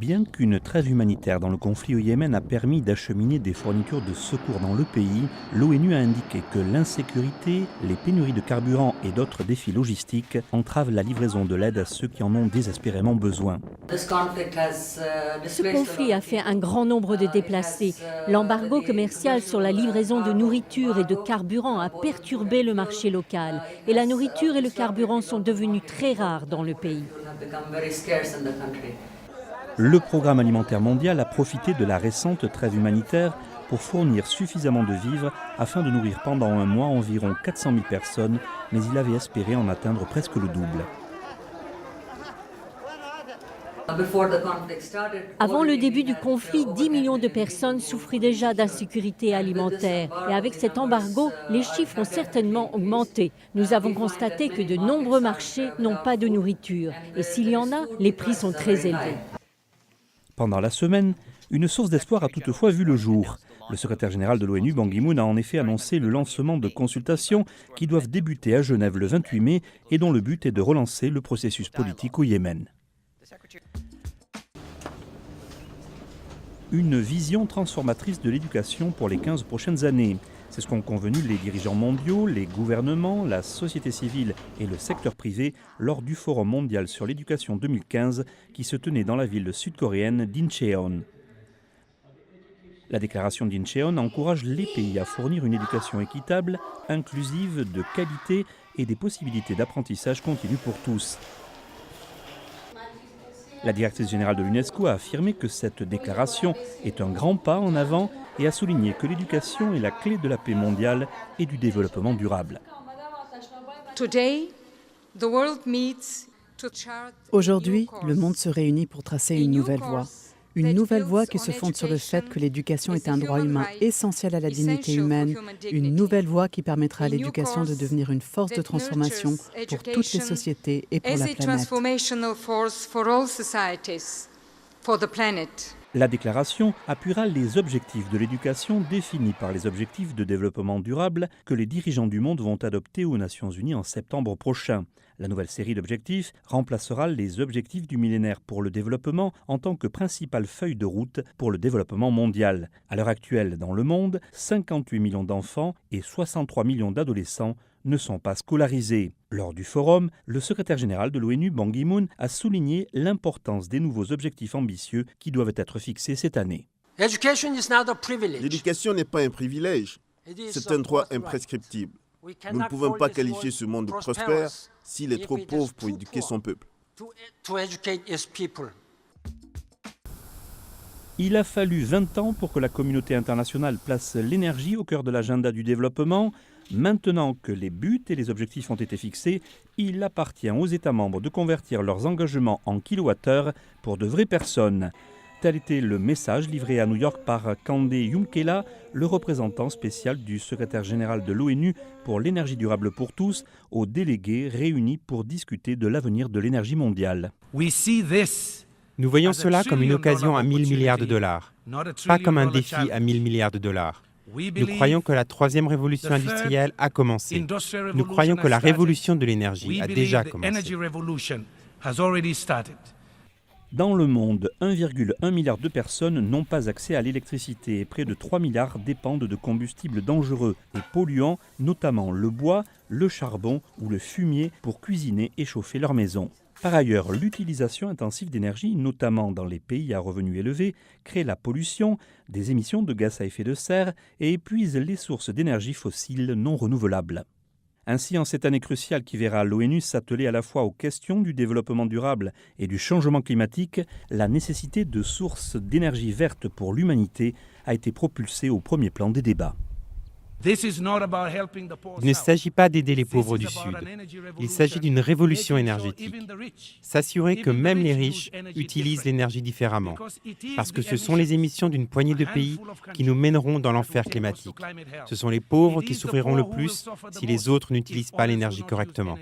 Bien qu'une trêve humanitaire dans le conflit au Yémen a permis d'acheminer des fournitures de secours dans le pays, l'ONU a indiqué que l'insécurité, les pénuries de carburant et d'autres défis logistiques entravent la livraison de l'aide à ceux qui en ont désespérément besoin. Ce conflit a fait un grand nombre de déplacés. L'embargo commercial sur la livraison de nourriture et de carburant a perturbé le marché local. Et la nourriture et le carburant sont devenus très rares dans le pays. Le Programme alimentaire mondial a profité de la récente trêve humanitaire pour fournir suffisamment de vivres afin de nourrir pendant un mois environ 400 000 personnes, mais il avait espéré en atteindre presque le double. Avant le début du conflit, 10 millions de personnes souffraient déjà d'insécurité alimentaire. Et avec cet embargo, les chiffres ont certainement augmenté. Nous avons constaté que de nombreux marchés n'ont pas de nourriture. Et s'il y en a, les prix sont très élevés. Pendant la semaine, une source d'espoir a toutefois vu le jour. Le secrétaire général de l'ONU, Ban Ki-moon, a en effet annoncé le lancement de consultations qui doivent débuter à Genève le 28 mai et dont le but est de relancer le processus politique au Yémen. Une vision transformatrice de l'éducation pour les 15 prochaines années. C'est ce qu'ont convenu les dirigeants mondiaux, les gouvernements, la société civile et le secteur privé lors du Forum mondial sur l'éducation 2015 qui se tenait dans la ville sud-coréenne d'Incheon. La déclaration d'Incheon encourage les pays à fournir une éducation équitable, inclusive, de qualité et des possibilités d'apprentissage continu pour tous. La directrice générale de l'UNESCO a affirmé que cette déclaration est un grand pas en avant et a souligné que l'éducation est la clé de la paix mondiale et du développement durable. Aujourd'hui, le monde se réunit pour tracer une nouvelle voie qui se fonde sur le fait que l'éducation est un droit humain essentiel à la dignité humaine, une nouvelle voie qui permettra à l'éducation de devenir une force de transformation pour toutes les sociétés et pour la planète. La déclaration appuiera les objectifs de l'éducation définis par les objectifs de développement durable que les dirigeants du monde vont adopter aux Nations Unies en septembre prochain. La nouvelle série d'objectifs remplacera les objectifs du millénaire pour le développement en tant que principale feuille de route pour le développement mondial. À l'heure actuelle, dans le monde, 58 millions d'enfants et 63 millions d'adolescents ne sont pas scolarisés. Lors du forum, le secrétaire général de l'ONU, Ban Ki-moon, a souligné l'importance des nouveaux objectifs ambitieux qui doivent être fixés cette année. L'éducation n'est pas un privilège, c'est un droit imprescriptible. Nous ne pouvons pas qualifier ce monde de prospère s'il est trop pauvre pour éduquer son peuple. Il a fallu 20 ans pour que la communauté internationale place l'énergie au cœur de l'agenda du développement. Maintenant que les buts et les objectifs ont été fixés, il appartient aux États membres de convertir leurs engagements en kilowattheures pour de vraies personnes. Tel était le message livré à New York par Kande Yumkela, le représentant spécial du secrétaire général de l'ONU pour l'énergie durable pour tous, aux délégués réunis pour discuter de l'avenir de l'énergie mondiale. Nous voyons cela comme une occasion à 1 000 milliards de dollars, pas comme un défi à 1 000 milliards de dollars. Nous croyons que la troisième révolution industrielle a commencé. Nous croyons que la révolution de l'énergie a déjà commencé. Dans le monde, 1,1 milliard de personnes n'ont pas accès à l'électricité et près de 3 milliards dépendent de combustibles dangereux et polluants, notamment le bois, le charbon ou le fumier pour cuisiner et chauffer leur maison. Par ailleurs, l'utilisation intensive d'énergie, notamment dans les pays à revenus élevés, crée la pollution, des émissions de gaz à effet de serre et épuise les sources d'énergie fossiles non renouvelables. Ainsi, en cette année cruciale qui verra l'ONU s'atteler à la fois aux questions du développement durable et du changement climatique, la nécessité de sources d'énergie verte pour l'humanité a été propulsée au premier plan des débats. Il ne s'agit pas d'aider les pauvres du Sud. Il s'agit d'une révolution énergétique. S'assurer que même les riches utilisent l'énergie différemment. Parce que ce sont les émissions d'une poignée de pays qui nous mèneront dans l'enfer climatique. Ce sont les pauvres qui souffriront le plus si les autres n'utilisent pas l'énergie correctement.